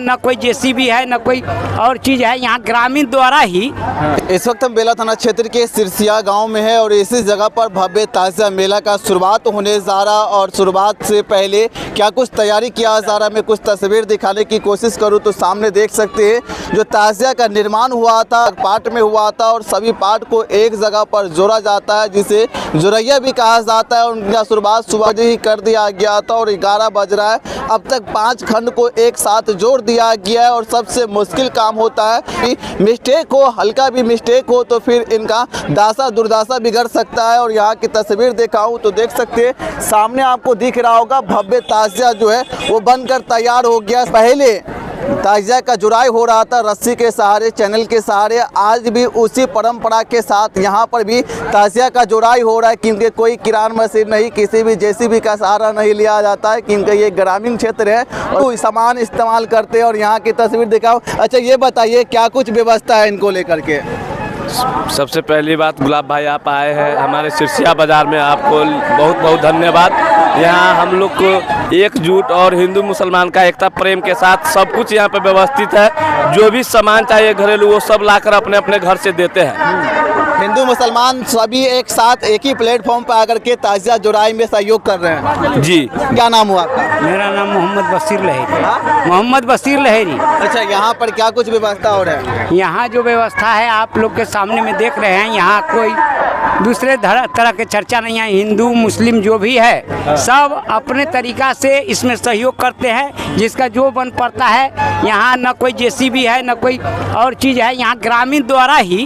न कोई जेसीबी है न कोई और चीज़ है, यहाँ ग्रामीण द्वारा ही। इस वक्त हम बेला थाना क्षेत्र के सिरसिया गांव में है और इसी जगह पर भव्य ताजिया मेला का शुरुआत होने जा रहा और शुरुआत से पहले क्या कुछ तैयारी किया जा रहा है, मैं कुछ तस्वीर दिखाने की कोशिश करूं तो सामने देख सकते हैं जो ताजिया का निर्माण हुआ था पार्ट में हुआ था और सभी पार्ट को एक जगह पर जोड़ा जाता है जिसे जोरैया भी कहा जाता है। उनका शुरुआत सुबह ही कर दिया गया था और 11 बज रहा है। अब तक 5 खंड को एक साथ जोड़ दिया गया है और सबसे मुश्किल काम होता है कि मिस्टेक हो, हल्का भी मिस्टेक हो तो फिर इनका दासा दुर्दासा बिगड़ सकता है। और यहाँ की तस्वीर दिखाऊं तो देख सकते हैं सामने आपको दिख रहा होगा भव्य ताजिया जो है वो बनकर तैयार हो गया। पहले ताजिया का जुराई हो रहा था रस्सी के सहारे, चैनल के सहारे, आज भी उसी परंपरा के साथ यहाँ पर भी ताजिया का जुराई हो रहा है क्योंकि कोई किरान मशीन नहीं, किसी भी जेसीबी का सहारा नहीं लिया जाता है क्योंकि ये ग्रामीण क्षेत्र है और सामान इस्तेमाल करते हैं। और यहाँ की तस्वीर दिखाओ। अच्छा ये बताइए क्या कुछ व्यवस्था है इनको लेकर के? सबसे पहली बात गुलाब भाई आप आए हैं हमारे सिरसिया बाज़ार में, आपको बहुत बहुत धन्यवाद। यहाँ हम लोग को एकजुट और हिंदू मुसलमान का एकता प्रेम के साथ सब कुछ यहाँ पे व्यवस्थित है। जो भी सामान चाहिए घरेलू वो सब लाकर अपने अपने घर से देते हैं। हिंदू मुसलमान सभी एक साथ एक ही प्लेटफॉर्म पर आकर के ताजिया जुराई में सहयोग कर रहे हैं जी। क्या नाम हुआ आपका? मेरा नाम मोहम्मद बशीर लहेरी। मोहम्मद बशीर लहेरी। अच्छा यहाँ पर क्या कुछ व्यवस्था हो रहा है? यहाँ जो व्यवस्था है आप लोग के सामने में देख रहे हैं, यहाँ कोई दूसरे तरह के चर्चा नहीं है। हिंदू मुस्लिम जो भी है सब अपने तरीका से इसमें सहयोग करते हैं। जिसका जो बन पड़ता है, यहाँ न कोई जेसीबी है न कोई और चीज़ है, यहाँ ग्रामीण द्वारा ही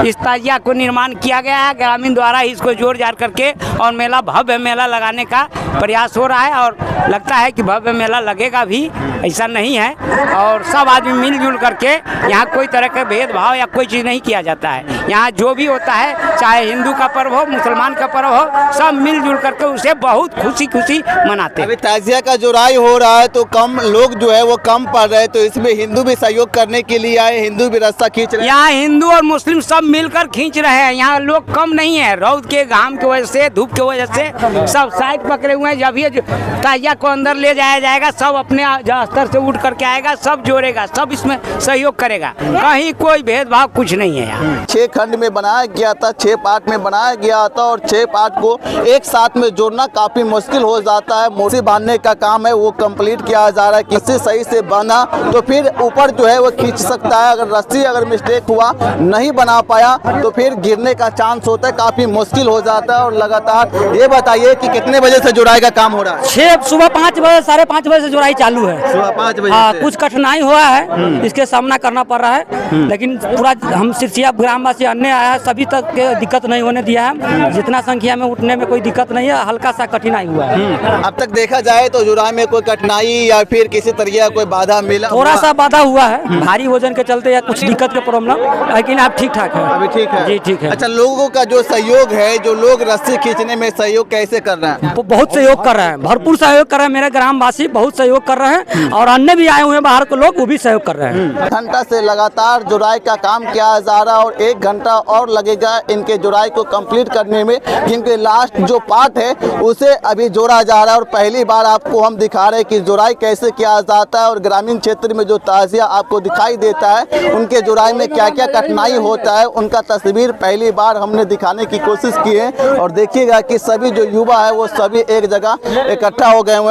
इस ताजिया को निर्माण किया गया है। ग्रामीण द्वारा ही इसको जोड़ जाड़ करके और मेला भव्य मेला लगाने का प्रयास हो रहा है और लगता है कि भव्य मेला लगेगा भी, ऐसा नहीं है। और सब आदमी मिलजुल करके यहाँ कोई तरह का भेदभाव या कोई चीज़ नहीं किया जाता है। यहाँ जो भी होता है चाहे हिंदू का पर्व हो मुसलमान का पर्व हो, सब मिलजुल करके उसे बहुत खुशी खुशी मनाते हैं। अभी ताजिया का जुराई हो रहा है तो कम लोग जो है वो कम पड़ रहे हैं, तो इसमें हिंदू भी सहयोग करने के लिए आए, हिंदू भी रास्ता खींच रहे हैं। यहाँ हिंदू और मुस्लिम सब मिलकर खींच रहे हैं। यहाँ लोग कम नहीं है, रौद के घाम की वजह से धूप की वजह से सब साइड पकड़े हुए हैं। जब ये ताजिया को अंदर ले जाया जाएगा सब अपने स्तर से उठ करके आएगा, सब जोड़ेगा, सब इसमें सहयोग करेगा, कहीं कोई भेदभाव कुछ नहीं है। यहाँ 6 खंड में बनाया गया था, 6 पार्ट में बनाया गया था और 6 पार्ट को एक साथ में जोड़ना काफी मुश्किल हो जाता है। मोसी बांधने का काम है वो कंप्लीट किया जा रहा है। किसी सही से बना तो फिर ऊपर जो है वो खींच सकता है। अगर रस्सी अगर मिस्टेक हुआ नहीं बना पाया तो फिर गिरने का चांस होता है, काफी मुश्किल हो जाता है। और लगातार ये बताइए कि कितने बजे से जुराई का काम हो रहा है? सुबह 5 बजे 5:30 बजे से जुराई चालू है। सुबह 5 बजे। हाँ, कुछ कठिनाई हुआ है, इसके सामना करना पड़ रहा है, लेकिन पूरा हम सिरसिया ग्रामवासी अन्य आया सभी तक के दिक्कत नहीं होने दिया है। जितना संख्या में उठने में कोई दिक्कत नहीं है, हल्का सा कठिनाई हुआ है। अब तक देखा जाए तो जुराई में कोई कठिनाई या फिर किसी तरह का कोई बाधा मिला? थोड़ा सा बाधा हुआ है, भारी वजन के चलते या कुछ दिक्कत के प्रॉब्लम, लेकिन आप ठीक ठाक है। अभी ठीक है जी? ठीक है। अच्छा लोगों का जो सहयोग है, जो लोग रस्सी खींचने में सहयोग कैसे कर रहे हैं? बहुत सहयोग कर रहे हैं, भरपूर सहयोग कर रहे हैं। मेरे ग्रामवासी बहुत सहयोग कर रहे हैं और अन्य भी आए हुए हैं बाहर के लोग, वो भी सहयोग कर रहे हैं। घंटा से लगातार जुराई का काम किया जा रहा है और 1 घंटा और लगेगा इनके जुराई को कंप्लीट करने में, क्योंकि लास्ट जो पार्ट है उसे अभी जोड़ा जा रहा है। और पहली बार आपको हम दिखा रहे हैं कि जुराई कैसे किया जाता है और ग्रामीण क्षेत्र में जो ताजिया आपको दिखाई देता है उनके जुराई में क्या क्या कठिनाई होता है, उनका तस्वीर पहली बार हमने दिखाने की कोशिश की है। और देखिएगा कि सभी जो युवा है वो सभी एक जगह इकट्ठा हो गए हुए हैं।